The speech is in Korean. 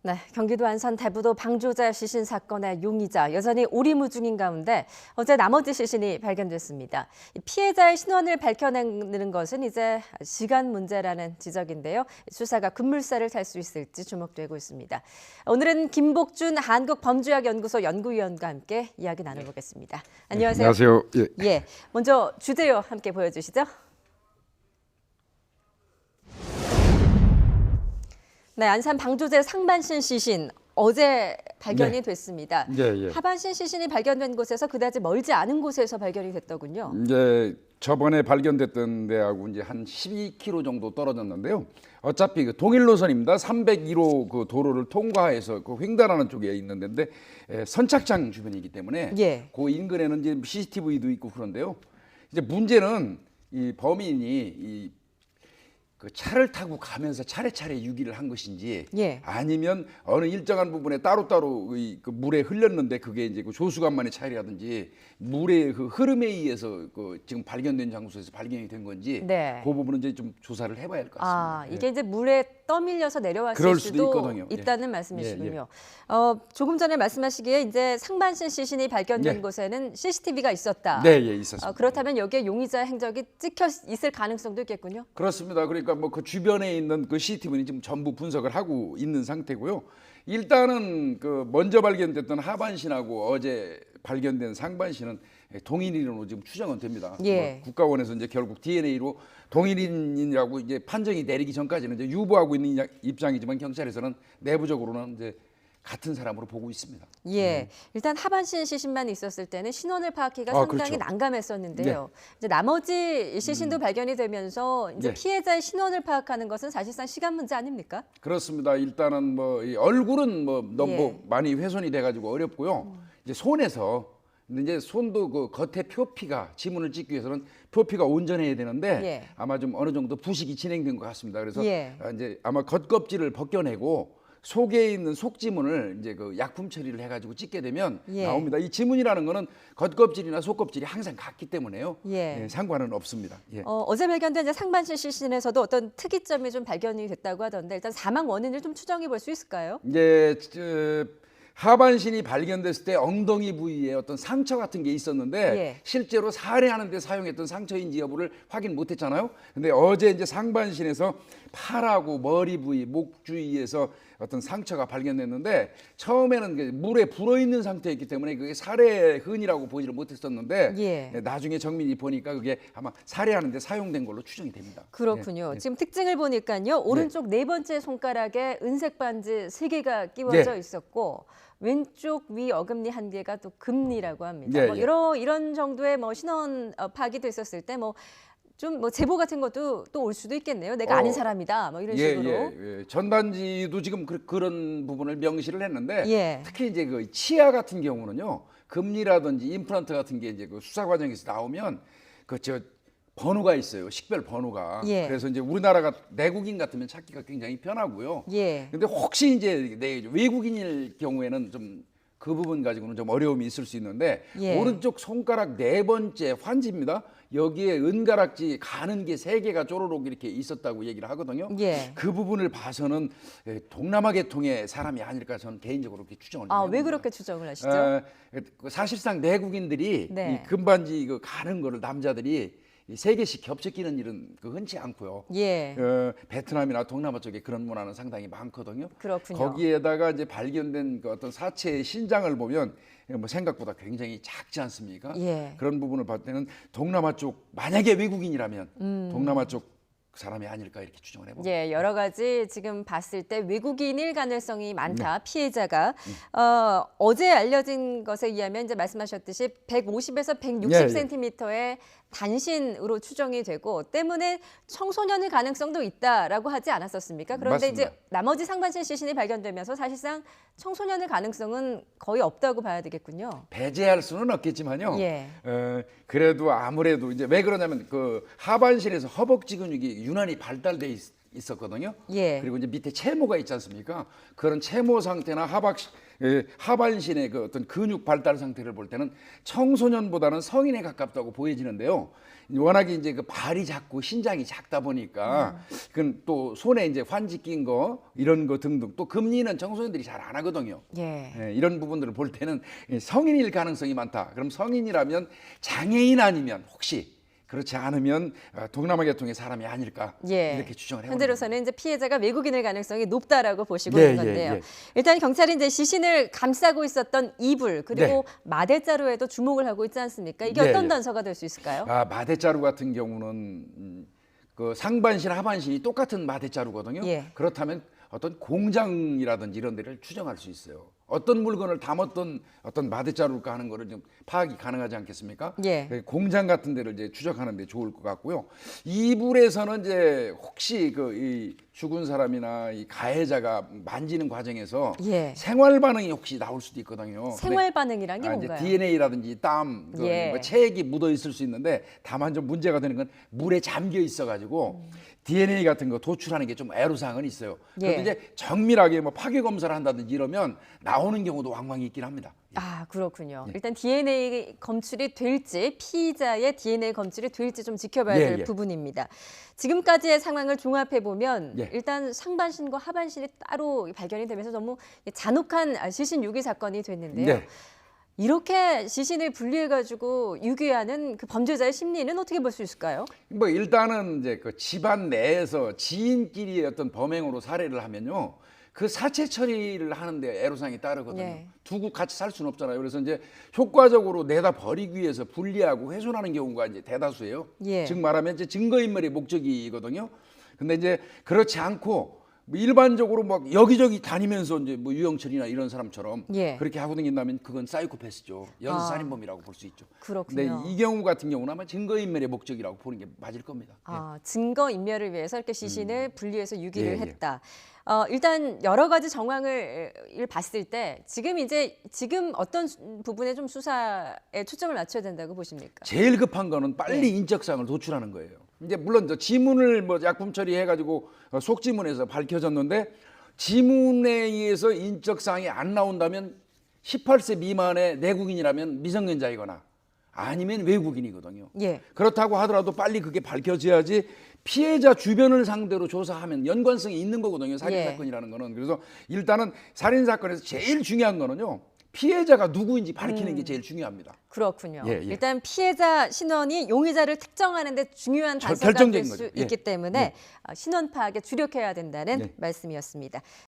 네, 경기도 안산 대부도 방조제 시신 사건의 용의자 여전히 오리무중인 가운데 어제 나머지 시신이 발견됐습니다. 피해자의 신원을 밝혀내는 것은 이제 시간 문제라는 지적인데요. 수사가 급물살을 탈 수 있을지 주목되고 있습니다. 오늘은 김복준 한국범죄학연구소 연구위원과 함께 이야기 나눠보겠습니다. 안녕하세요. 안녕하세요. 예, 먼저 주제요 함께 보여주시죠. 네, 안산 방조제 상반신 시신 어제 발견이 됐습니다. 하반신 시신이 발견된 곳에서 그다지 멀지 않은 곳에서 발견이 됐더군요. 이제 저번에 발견됐던 데하고 이제 한 12km 정도 떨어졌는데요. 어차피 그 동일 노선입니다. 301호 그 도로를 통과해서 그 횡단하는 쪽에 있는 데인데 선착장 주변이기 때문에 그 인근에는 이제 CCTV도 있고 그런데요. 이제 문제는 이 범인이 그 차를 타고 가면서 차례차례 유기를 한 것인지 아니면 어느 일정한 부분에 따로따로 그 물에 흘렸는데 그게 이제 그 조수간만의 차이라든지 물의 그 흐름에 의해서 그 지금 발견된 장소에서 발견이 된 건지 그 부분은 이제 좀 조사를 해봐야 할 것 같습니다. 이게 이제 물에 떠밀려서 내려왔을 수도 있다는 말씀이시군요. 조금 전에 말씀하시기에 이제 상반신 시신이 발견된 곳에는 CCTV가 있었다. 네, 있었습니다. 그렇다면 여기에 용의자 행적이 찍혀 있을 가능성도 있겠군요. 그렇습니다. 그러니까 뭐 그 주변에 있는 그 CCTV는 지금 전부 분석을 하고 있는 상태고요. 일단은 그 먼저 발견됐던 하반신하고 어제 발견된 상반신은 동일인으로 지금 추정은 됩니다. 뭐 국가원에서 이제 결국 DNA로 동일인이라고 이제 판정이 내리기 전까지는 이제 유보하고 있는 입장이지만 경찰에서는 내부적으로는 이제 같은 사람으로 보고 있습니다. 일단 하반신 시신만 있었을 때는 신원을 파악하기가 상당히 난감했었는데요. 이제 나머지 시신도 발견이 되면서 이제 피해자의 신원을 파악하는 것은 사실상 시간 문제 아닙니까? 그렇습니다. 일단은 뭐 이 얼굴은 뭐 너무 많이 훼손이 돼가지고 어렵고요. 이제 손에서 근데 이제 손도 그 겉에 표피가 지문을 찍기 위해서는 표피가 온전해야 되는데 아마 좀 어느 정도 부식이 진행된 것 같습니다. 그래서 이제 아마 겉껍질을 벗겨내고 속에 있는 속지문을 이제 그 약품 처리를 해가지고 찍게 되면 나옵니다. 이 지문이라는 거는 겉껍질이나 속껍질이 항상 같기 때문에요. 상관은 없습니다. 어제 발견된 이제 상반신 시신에서도 어떤 특이점이 좀 발견이 됐다고 하던데 일단 사망 원인을 좀 추정해 볼 수 있을까요? 하반신이 발견됐을 때 엉덩이 부위에 어떤 상처 같은 게 있었는데 실제로 살해하는 데 사용했던 상처인지 여부를 확인 못 했잖아요. 근데 어제 이제 상반신에서 팔하고 머리 부위, 목 주위에서 어떤 상처가 발견됐는데 처음에는 물에 불어 있는 상태였기 때문에 그게 살해 흔이라고 보지를 못했었는데 나중에 정밀히 보니까 그게 아마 살해하는 데 사용된 걸로 추정이 됩니다. 그렇군요. 지금 특징을 보니까요. 오른쪽 네 번째 손가락에 은색 반지 3개가 끼워져 있었고 왼쪽 위 어금니 1개가 또 금니라고 합니다. 이런 정도의 뭐 신원 파악이 됐었을 때 좀 제보 같은 것도 또 올 수도 있겠네요. 내가 아는 사람이다. 뭐 이런 식으로. 전단지도 지금 그런 부분을 명시를 했는데 특히 이제 그 치아 같은 경우는요. 금리라든지 임플란트 같은 게 이제 그 수사 과정에서 나오면 번호가 있어요. 식별 번호가. 그래서 이제 우리나라가 내국인 같으면 찾기가 굉장히 편하고요. 근데 혹시 이제 외국인일 경우에는 좀 그 부분 가지고는 좀 어려움이 있을 수 있는데 오른쪽 손가락 4번째 환지입니다. 여기에 은가락지 가는 게 3개가 쪼로록 이렇게 있었다고 얘기를 하거든요. 그 부분을 봐서는 동남아 계통의 사람이 아닐까 저는 개인적으로 그렇게 추정을 합니다. 왜 그렇게 추정을 하시죠? 사실상 내국인들이 이 금반지 가는 거를 남자들이 3개씩 겹쳐 끼는 일은 흔치 않고요. 베트남이나 동남아 쪽에 그런 문화는 상당히 많거든요. 그렇군요. 거기에다가 이제 발견된 그 어떤 사체의 신장을 보면 뭐 생각보다 굉장히 작지 않습니까? 그런 부분을 봤을 때는 동남아 쪽 만약에 외국인이라면 동남아 쪽 사람이 아닐까 이렇게 추정을 해봅니다. 여러 가지 지금 봤을 때 외국인일 가능성이 많다. 피해자가 어제 알려진 것에 의하면 이제 말씀하셨듯이 150에서 160cm의 단신으로 추정이 되고 때문에 청소년일 가능성도 있다라고 하지 않았었습니까? 그런데 맞습니다. 이제 나머지 상반신 시신이 발견되면서 사실상 청소년일 가능성은 거의 없다고 봐야 되겠군요. 배제할 수는 없겠지만요. 그래도 아무래도 이제 왜 그러냐면 그 하반신에서 허벅지 근육이 유난히 발달돼 있었거든요. 예. 그리고 이제 밑에 채모가 있지 않습니까? 그런 채모 상태나 하반신의 그 어떤 근육 발달 상태를 볼 때는 청소년보다는 성인에 가깝다고 보여지는데요. 워낙에 이제 그 발이 작고 신장이 작다 보니까 그건 또 손에 이제 환지 낀 거 이런 거 등등 또 금리는 청소년들이 잘 안 하거든요. 예. 이런 부분들을 볼 때는 성인일 가능성이 많다. 그럼 성인이라면 장애인 아니면 혹시 그렇지 않으면 동남아 계통의 사람이 아닐까 예. 이렇게 추정을 해봅니다. 현재로서는 이제 피해자가 외국인일 가능성이 높다라고 보시고 예, 있는 건데요. 예. 일단 경찰이 이제 시신을 감싸고 있었던 이불 그리고 네. 마대자루에도 주목을 하고 있지 않습니까? 이게 예, 어떤 예. 단서가 될 수 있을까요? 마대자루 같은 경우는 그 상반신 하반신이 똑같은 마대자루거든요. 예. 그렇다면 어떤 공장이라든지 이런 데를 추정할 수 있어요. 어떤 물건을 담았던 어떤 마대자루일까 하는 거를 좀 파악이 가능하지 않겠습니까? 예. 공장 같은 데를 이제 추적하는 데 좋을 것 같고요. 이불에서는 이제 혹시 이 죽은 사람이나 이 가해자가 만지는 과정에서 예. 생활 반응이 혹시 나올 수도 있거든요. 생활 반응이란 게 이제 뭔가요? DNA라든지 땀, 예. 뭐 체액이 묻어 있을 수 있는데 다만 좀 문제가 되는 건 물에 잠겨 있어가지고 DNA 같은 거 도출하는 게 좀 애로사항은 있어요. 그런데 예. 이제 정밀하게 뭐 파괴 검사를 한다든지 이러면 나오는 경우도 왕왕 있긴 합니다. 아, 그렇군요. 예. 일단 DNA 검출이 될지 피의자의 DNA 검출이 될지 좀 지켜봐야 예, 될 예. 부분입니다. 지금까지의 상황을 종합해 보면 예. 일단 상반신과 하반신이 따로 발견이 되면서 너무 잔혹한 시신 유기 사건이 됐는데요. 네. 이렇게 시신을 분리해 가지고 유기하는 그 범죄자의 심리는 어떻게 볼 수 있을까요? 뭐 일단은 이제 그 집안 내에서 지인끼리의 어떤 범행으로 살해를 하면요. 그 사체 처리를 하는데 애로사항이 따르거든요. 예. 두고 같이 살 수는 없잖아요. 그래서 이제 효과적으로 내다 버리기 위해서 분리하고 훼손하는 경우가 이제 대다수예요. 예. 즉 말하면 이제 증거인멸의 목적이거든요. 근데 이제 그렇지 않고 뭐 일반적으로 막 여기저기 다니면서 이제 뭐 유영철이나 이런 사람처럼 예. 그렇게 하고 다닌다면 그건 사이코패스죠. 연쇄살인범이라고 볼 수 있죠. 그렇군요. 근데 이 경우 같은 경우는 아마 증거인멸의 목적이라고 보는 게 맞을 겁니다. 아, 증거 인멸을 위해서 이렇게 시신을 분리해서 유기를 예, 예. 했다. 일단 여러 가지 정황을 봤을 때 지금 어떤 부분에 좀 수사에 초점을 맞춰야 된다고 보십니까? 제일 급한 거는 빨리 예. 인적사항을 도출하는 거예요. 이제 물론 저 지문을 뭐 약품 처리해가지고 속지문에서 밝혀졌는데 지문에 의해서 인적사항이 안 나온다면 18세 미만의 내국인이라면 미성년자이거나 아니면 외국인이거든요. 예. 그렇다고 하더라도 빨리 그게 밝혀져야지 피해자 주변을 상대로 조사하면 연관성이 있는 거거든요. 살인 예. 사건이라는 거는. 그래서 일단은 살인 사건에서 제일 중요한 거는요. 피해자가 누구인지 밝히는 게 제일 중요합니다. 그렇군요. 예, 예. 일단 피해자 신원이 용의자를 특정하는 데 중요한 단서가 될 결정적인 수 거죠. 예. 있기 때문에 신원 파악에 주력해야 된다는 예. 말씀이었습니다.